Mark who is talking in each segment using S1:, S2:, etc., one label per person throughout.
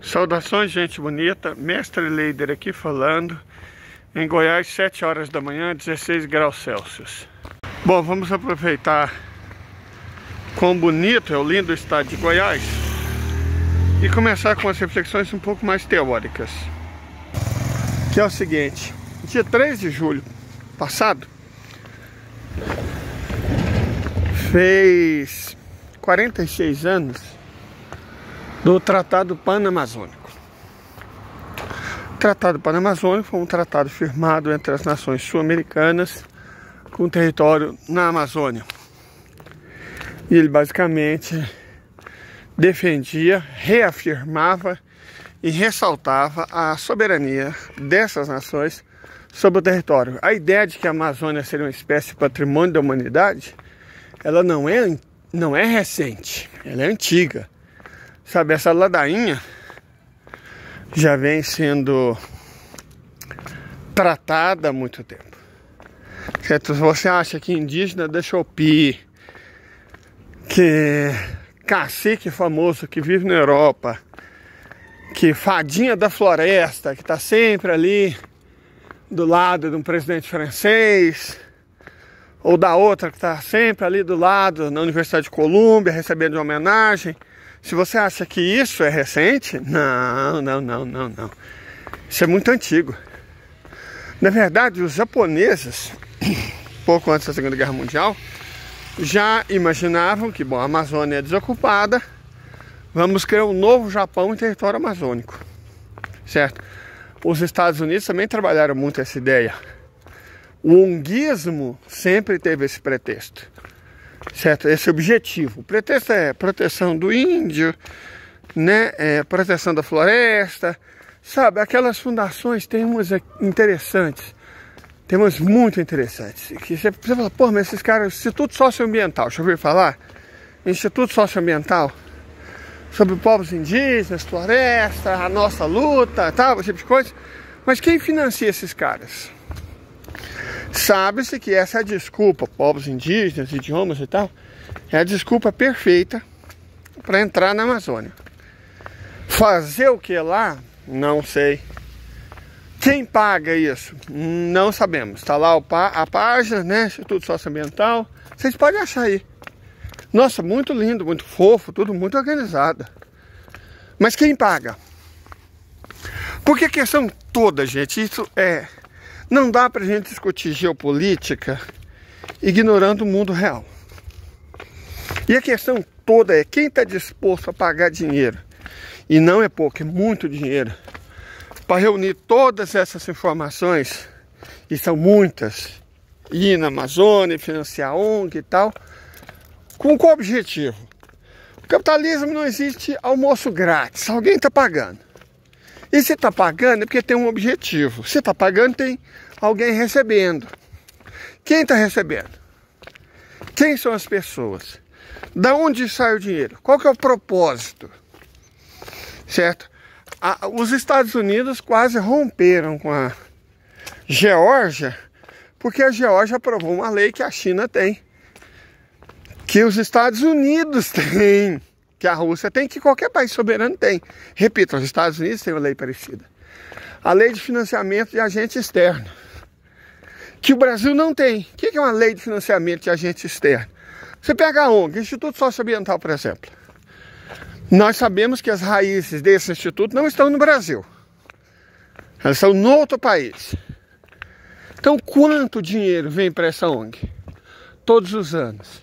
S1: Saudações, gente bonita, Mestre Leider aqui falando. Em Goiás, 7 horas da manhã, 16 graus Celsius. Bom, vamos aproveitar quão bonito é o lindo estado de Goiás e começar com as reflexões um pouco mais teóricas. Que é o seguinte: dia 3 de julho passado, fez 46 anos do Tratado Panamazônico. O Tratado Panamazônico foi um tratado firmado entre as nações sul-americanas com território na Amazônia. E ele basicamente defendia, reafirmava e ressaltava a soberania dessas nações sobre o território. A ideia de que a Amazônia seria uma espécie de patrimônio da humanidade, ela não é recente, ela é antiga. Sabe, essa ladainha já vem sendo tratada há muito tempo. Certo? Você acha que indígena da Chopi, que cacique famoso que vive na Europa, que fadinha da floresta, que está sempre ali do lado de um presidente francês, ou da outra que está sempre ali do lado na Universidade de Colômbia recebendo uma homenagem, se você acha que isso é recente, não. Isso é muito antigo. Na verdade, os japoneses, pouco antes da Segunda Guerra Mundial, já imaginavam que, bom, a Amazônia é desocupada, vamos criar um novo Japão em território amazônico, certo? Os Estados Unidos também trabalharam muito essa ideia. O onguismo sempre teve esse pretexto, certo? Esse objetivo. O pretexto é proteção do índio, né? Proteção da floresta, sabe? Aquelas fundações tem umas interessantes, tem umas muito interessantes. Que você fala, pô, mas esses caras, Instituto Socioambiental, deixa eu ouvir falar? Instituto Socioambiental, sobre povos indígenas, floresta, a nossa luta, tal, esse tipo de coisa. Mas quem financia esses caras? Sabe-se que essa é a desculpa, povos indígenas, idiomas e tal, é a desculpa perfeita para entrar na Amazônia. Fazer o que lá? Não sei. Quem paga isso? Não sabemos. Está lá a página, né? Instituto Socioambiental. Vocês podem achar aí. Nossa, muito lindo, muito fofo, tudo muito organizado. Mas quem paga? Porque a questão toda, gente, isso é... Não dá pra gente discutir geopolítica ignorando o mundo real. E a questão toda é quem está disposto a pagar dinheiro, e não é pouco, é muito dinheiro, para reunir todas essas informações, e são muitas, ir na Amazônia, financiar a ONG e tal, com qual objetivo? O capitalismo não existe almoço grátis, alguém está pagando. E se está pagando é porque tem um objetivo. Se está pagando, tem alguém recebendo. Quem está recebendo? Quem são as pessoas? Da onde sai o dinheiro? Qual que é o propósito? Certo? Os Estados Unidos quase romperam com a Geórgia, porque a Geórgia aprovou uma lei que a China tem, que os Estados Unidos têm, que a Rússia tem, que qualquer país soberano tem. Repito, os Estados Unidos têm uma lei parecida. A lei de financiamento de agente externo, que o Brasil não tem. O que é uma lei de financiamento de agente externo? Você pega a ONG, Instituto Socioambiental, por exemplo. Nós sabemos que as raízes desse instituto não estão no Brasil. Elas estão em outro país. Então, quanto dinheiro vem para essa ONG? Todos os anos.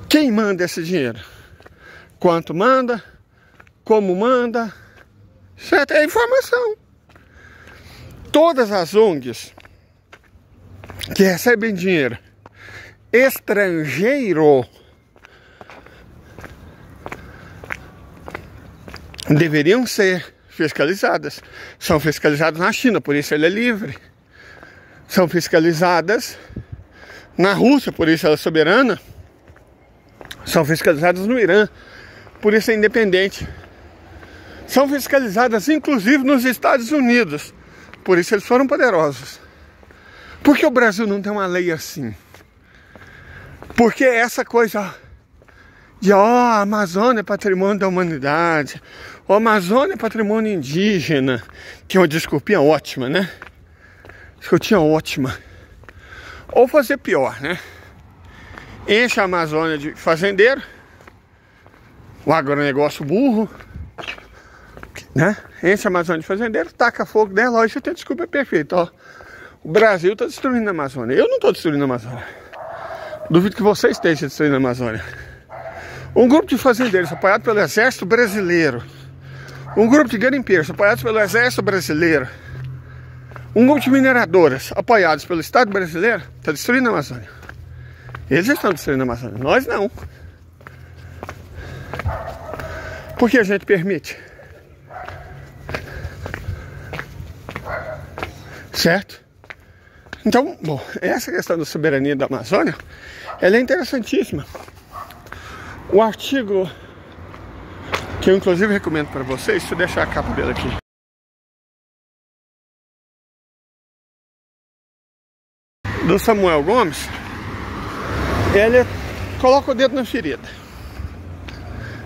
S1: Quem manda esse dinheiro? Quanto manda? Como manda? Certo? É informação. Todas as ONGs que recebem dinheiro estrangeiro deveriam ser fiscalizadas. São fiscalizadas na China, por isso ela é livre. São fiscalizadas na Rússia, por isso ela é soberana. São fiscalizadas no Irã, por isso é independente. São fiscalizadas inclusive nos Estados Unidos, por isso eles foram poderosos. Por que o Brasil não tem uma lei assim? Porque essa coisa de a Amazônia é patrimônio da humanidade, a Amazônia é patrimônio indígena, que é uma desculpinha ótima, né? Desculpinha ótima. Ou fazer pior, né? Enche a Amazônia de fazendeiro, o agronegócio burro, né? Enche a Amazônia de fazendeiro, taca fogo nela, ó, isso tem desculpa perfeita, ó. O Brasil está destruindo a Amazônia. Eu não estou destruindo a Amazônia. Duvido que você esteja destruindo a Amazônia. Um grupo de fazendeiros apoiado pelo Exército Brasileiro, um grupo de garimpeiros apoiados pelo Exército Brasileiro, um grupo de mineradoras apoiados pelo Estado brasileiro está destruindo a Amazônia. Eles estão destruindo a Amazônia, nós não. Por que a gente permite? Certo? Então, bom, essa questão da soberania da Amazônia, ela é interessantíssima. O artigo que eu inclusive recomendo para vocês, deixa eu deixar a capa dele aqui. Do Samuel Gomes, ele coloca o dedo na ferida.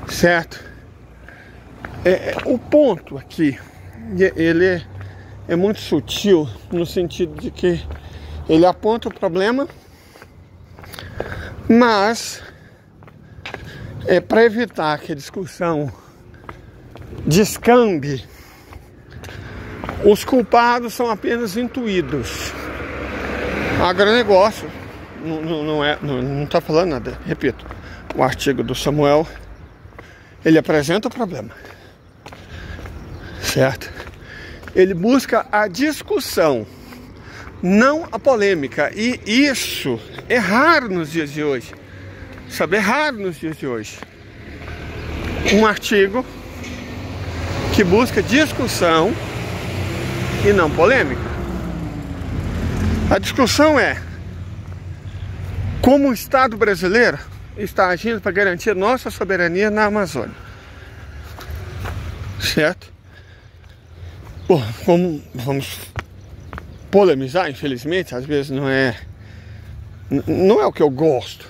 S1: Certo? O ponto aqui, ele é muito sutil, no sentido de que ele aponta o problema, mas para evitar que a discussão descambe, os culpados são apenas intuídos. Agronegócio não está falando nada. Repito, o artigo do Samuel, ele apresenta o problema, certo? Ele busca a discussão, não a polêmica, e isso é raro nos dias de hoje. Sabe, é raro nos dias de hoje um artigo que busca discussão e não polêmica. A discussão é como o Estado brasileiro está agindo para garantir nossa soberania na Amazônia. Certo? Bom, como vamos polemizar, infelizmente, às vezes não é o que eu gosto,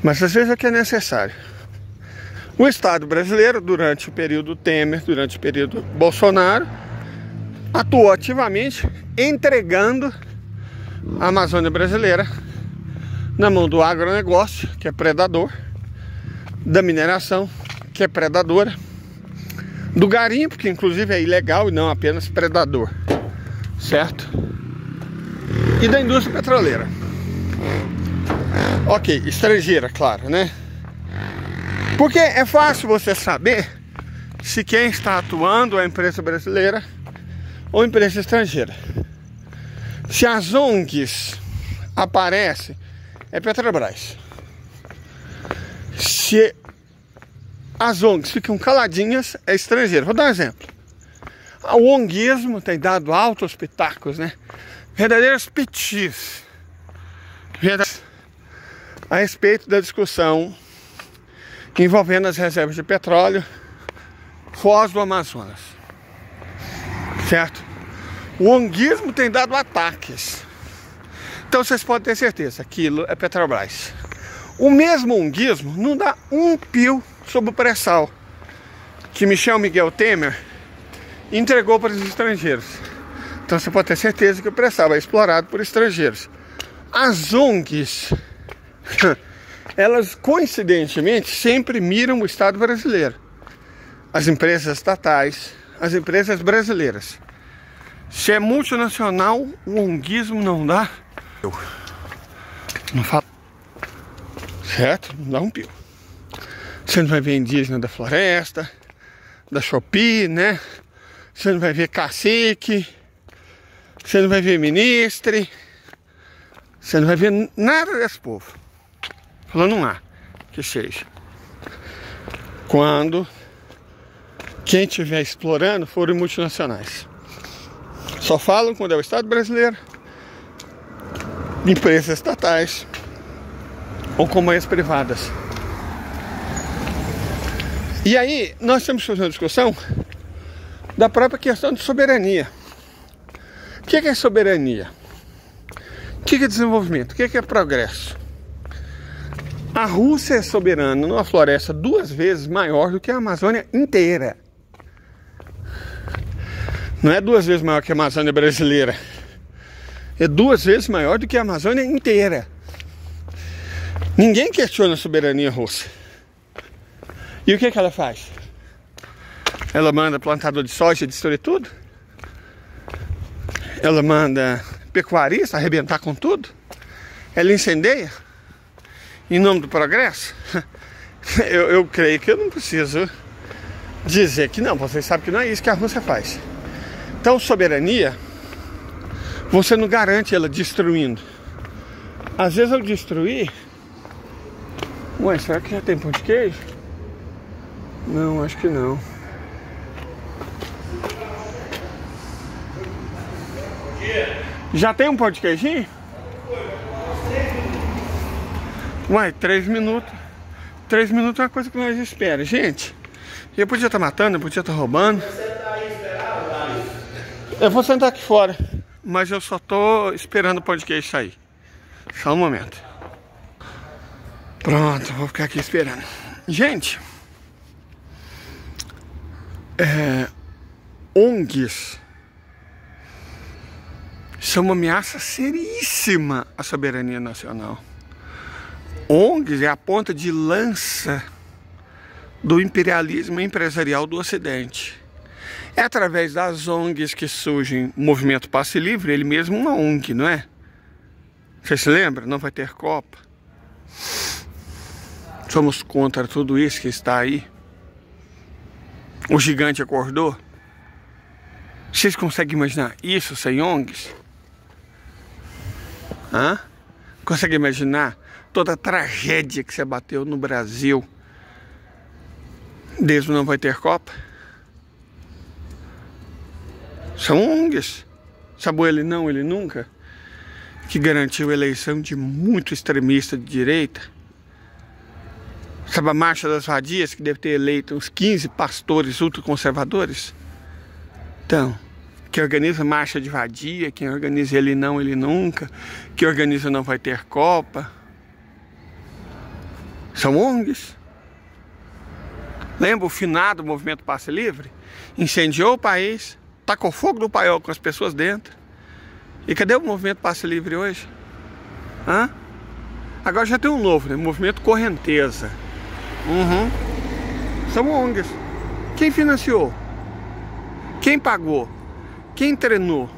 S1: mas às vezes é o que é necessário. O Estado brasileiro, durante o período Temer, durante o período Bolsonaro, atuou ativamente entregando a Amazônia brasileira na mão do agronegócio, que é predador, da mineração, que é predadora, do garimpo, que inclusive é ilegal e não apenas predador, certo? E da indústria petroleira. Ok, estrangeira, claro, né? Porque é fácil você saber se quem está atuando é a empresa brasileira ou empresa estrangeira. Se as ONGs aparecem, é Petrobras. Se as ONGs ficam caladinhas, é estrangeiro. Vou dar um exemplo. O ONGismo tem dado altos pitacos, né? Verdadeiros pitis a respeito da discussão envolvendo as reservas de petróleo foz do Amazonas. Certo? O ONGismo tem dado ataques. Então vocês podem ter certeza, aquilo é Petrobras. O mesmo ONGismo não dá um pio sobre o pré-sal que Miguel Temer entregou para os estrangeiros. Então você pode ter certeza que o pré-sal é explorado por estrangeiros. As ONGs, elas coincidentemente sempre miram o Estado brasileiro. As empresas estatais, as empresas brasileiras. Se é multinacional, o ONGismo não dá. Não fala. Certo? Não dá um pio. Você não vai ver indígena da floresta, da Shopee, né? Você não vai ver cacique, você não vai ver ministre, você não vai ver nada desse povo. Falando um A, que seja. Quando quem estiver explorando forem multinacionais. Só falam quando é o Estado brasileiro, empresas estatais ou companhias privadas. E aí nós temos que fazer uma discussão da própria questão de soberania. O que é soberania? O que é desenvolvimento? O que é progresso? A Rússia é soberana numa floresta 2 vezes maior do que a Amazônia inteira. Não é 2 vezes maior que a Amazônia brasileira. É 2 vezes maior do que a Amazônia inteira. Ninguém questiona a soberania russa. E o que ela faz? Ela manda plantador de soja destruir tudo? Ela manda pecuarista arrebentar com tudo? Ela incendeia? Em nome do progresso? Eu creio que eu não preciso dizer que não. Vocês sabem que não é isso que a Rússia faz. Então, soberania, você não garante ela destruindo. Às vezes eu destruir... Ué, será que já tem pão de queijo? Não, acho que não. Já tem um pão de queijinho? Ué, 3 minutos. 3 minutos é uma coisa que nós esperamos. Gente, eu podia estar matando, eu podia estar roubando. Eu vou sentar aqui fora, mas eu só tô esperando o pão de queijo sair. Só um momento. Pronto, vou ficar aqui esperando. Gente, ONGs são uma ameaça seríssima à soberania nacional. ONGs é a ponta de lança do imperialismo empresarial do Ocidente. É através das ONGs que surge o movimento Passe Livre, ele mesmo uma ONG, não é? Você se lembra? Não vai ter Copa. Somos contra tudo isso que está aí. O gigante acordou. Vocês conseguem imaginar isso sem ONGs? Hã? Conseguem imaginar toda a tragédia que se abateu no Brasil desde não vai ter Copa? São ONGs. Sabe o Ele Não, Ele Nunca? Que garantiu a eleição de muito extremista de direita. Sabe a Marcha das Vadias, que deve ter eleito uns 15 pastores ultraconservadores? Então, quem organiza Marcha de Vadia, quem organiza Ele Não, Ele Nunca, quem organiza Não Vai Ter Copa, são ONGs. Lembra o finado movimento Passe Livre? Incendiou o país, tacou fogo no paiol com as pessoas dentro. E cadê o movimento Passe Livre hoje? Hã? Agora já tem um novo, né? Movimento Correnteza. São ONGs. Quem financiou? Quem pagou? Quem treinou?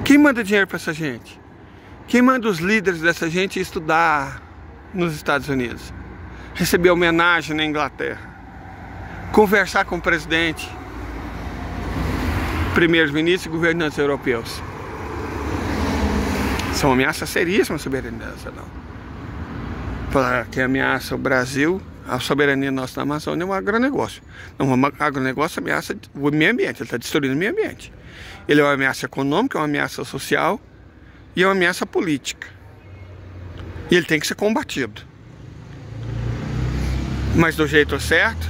S1: Quem manda dinheiro para essa gente? Quem manda os líderes dessa gente estudar nos Estados Unidos? Receber homenagem na Inglaterra? Conversar com o presidente, primeiros ministros e governantes europeus? São ameaças seríssimas à soberania nacional. Para quem ameaça o Brasil, a soberania nossa na Amazônia é um agronegócio. Não, um agronegócio ameaça o meio ambiente, ele está destruindo o meio ambiente. Ele é uma ameaça econômica, é uma ameaça social e é uma ameaça política. E ele tem que ser combatido. Mas do jeito certo.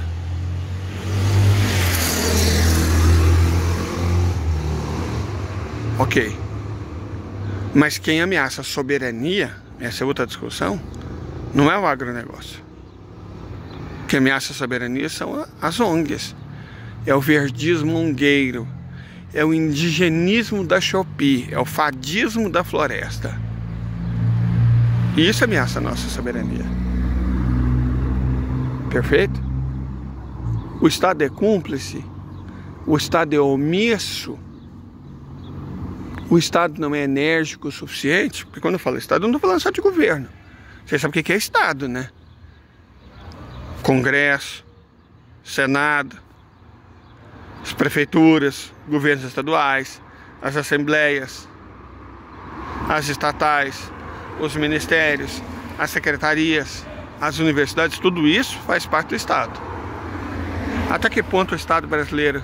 S1: Ok. Mas quem ameaça a soberania, essa é outra discussão, não é o agronegócio. Quem ameaça a soberania são as ONGs. É o verdismo ongueiro. É o indigenismo da Shopee. É o fadismo da floresta. E isso ameaça a nossa soberania. Perfeito? O Estado é cúmplice. O Estado é omisso. O Estado não é enérgico o suficiente. Porque quando eu falo Estado, eu não estou falando só de governo. Você sabe o que é Estado, né? Congresso, Senado, as prefeituras, governos estaduais, as assembleias, as estatais, os ministérios, as secretarias, as universidades, tudo isso faz parte do Estado. Até que ponto o Estado brasileiro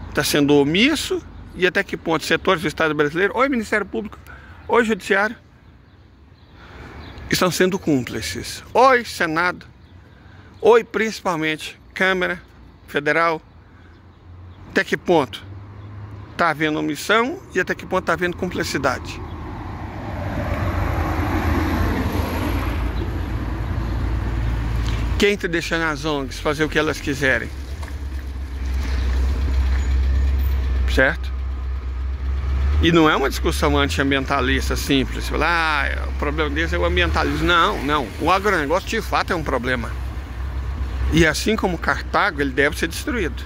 S1: está sendo omisso e até que ponto setores do Estado brasileiro, ou o Ministério Público, ou o Judiciário, estão sendo cúmplices. Ou Senado, ou principalmente Câmara Federal. Até que ponto está havendo omissão e até que ponto está havendo cumplicidade? Quem está deixando as ONGs fazer o que elas quiserem? Certo? E não é uma discussão antiambientalista simples. Falar, o problema deles é o ambientalismo. Não, não. O agronegócio de fato é um problema. E assim como Cartago, ele deve ser destruído.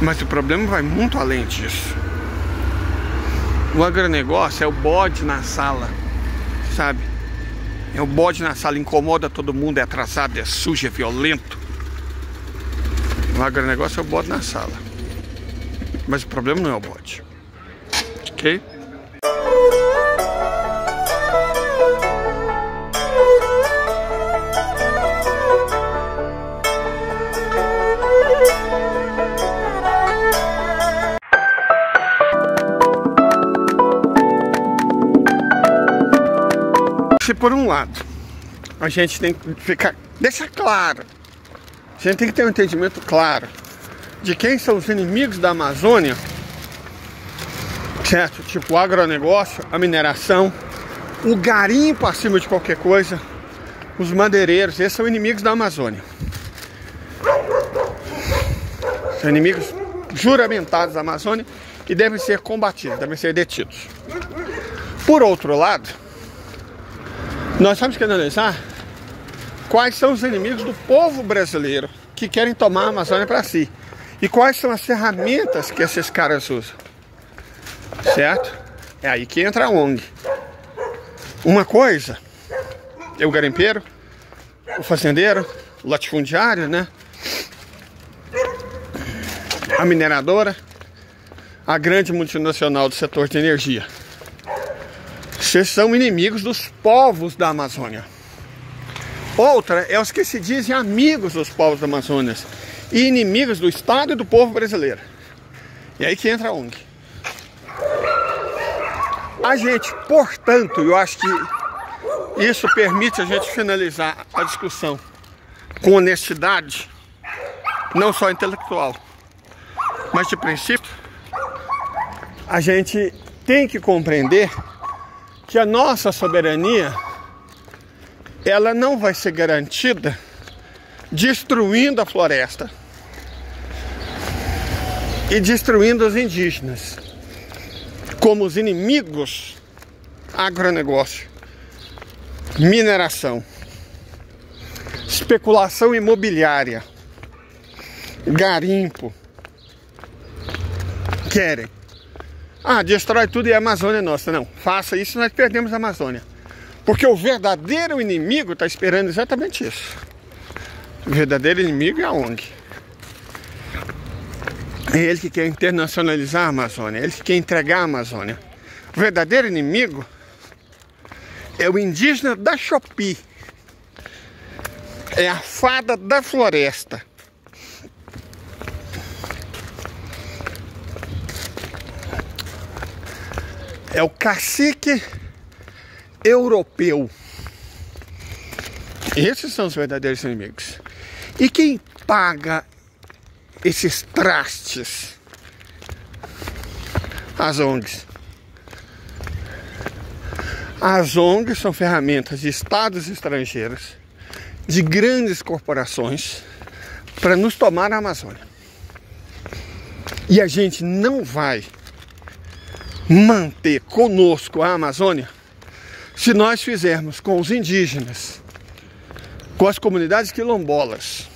S1: Mas o problema vai muito além disso. O agronegócio é o bode na sala, sabe? É o bode na sala, incomoda todo mundo, é atrasado, é sujo, é violento. O agronegócio é o bode na sala. Mas o problema não é o bode. Ok? Se por um lado a gente tem que deixar claro, a gente tem que ter um entendimento claro de quem são os inimigos da Amazônia, certo? Tipo o agronegócio, a mineração, o garimpo acima de qualquer coisa, os madeireiros, esses são inimigos da Amazônia. São inimigos juramentados da Amazônia e devem ser combatidos, devem ser detidos. Por outro lado, nós temos que analisar quais são os inimigos do povo brasileiro que querem tomar a Amazônia para si. E quais são as ferramentas que esses caras usam. Certo? É aí que entra a ONG. Uma coisa é o garimpeiro, o fazendeiro, o latifundiário, né? A mineradora, a grande multinacional do setor de energia. Vocês são inimigos dos povos da Amazônia. Outra é os que se dizem amigos dos povos da Amazônia e inimigos do Estado e do povo brasileiro. E aí que entra a ONG. A gente, portanto, eu acho que isso permite a gente finalizar a discussão com honestidade, não só intelectual, mas de princípio. A gente tem que compreender que a nossa soberania, ela não vai ser garantida destruindo a floresta e destruindo os indígenas, como os inimigos agronegócio, mineração, especulação imobiliária, garimpo, querem. Destrói tudo e a Amazônia é nossa. Não, faça isso, nós perdemos a Amazônia. Porque o verdadeiro inimigo está esperando exatamente isso. O verdadeiro inimigo é a ONG. É ele que quer internacionalizar a Amazônia, é ele que quer entregar a Amazônia. O verdadeiro inimigo é o indígena da Shopee. É a fada da floresta. É o cacique europeu. Esses são os verdadeiros inimigos. E quem paga esses trastes? As ONGs. As ONGs são ferramentas de estados estrangeiros, de grandes corporações, para nos tomar a Amazônia. E a gente não vai manter conosco a Amazônia se nós fizermos com os indígenas, com as comunidades quilombolas.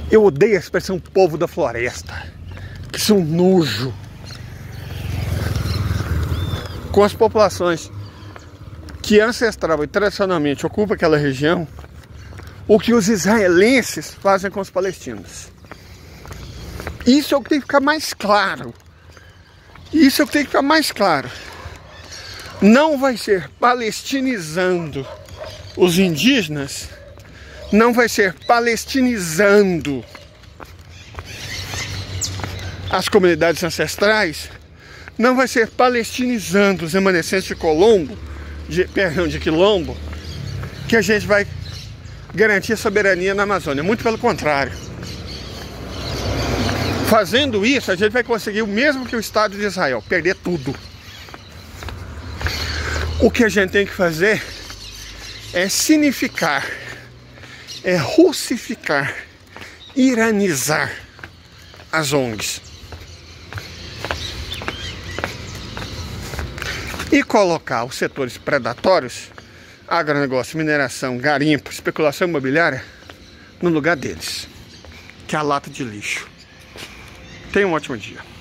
S1: Eu odeio a expressão povo da floresta, que são nojo. Com as populações que ancestral e tradicionalmente ocupam aquela região, o que os israelenses fazem com os palestinos. Isso é o que tem que ficar mais claro. Isso é o que tem que ficar mais claro. Não vai ser palestinizando os indígenas, não vai ser palestinizando as comunidades ancestrais, não vai ser palestinizando os remanescentes de de Quilombo, que a gente vai garantir a soberania na Amazônia. Muito pelo contrário. Fazendo isso, a gente vai conseguir o mesmo que o Estado de Israel, perder tudo. O que a gente tem que fazer é significar, é russificar, iranizar as ONGs. E colocar os setores predatórios, agronegócio, mineração, garimpo, especulação imobiliária, no lugar deles, que é a lata de lixo. Tenha um ótimo dia.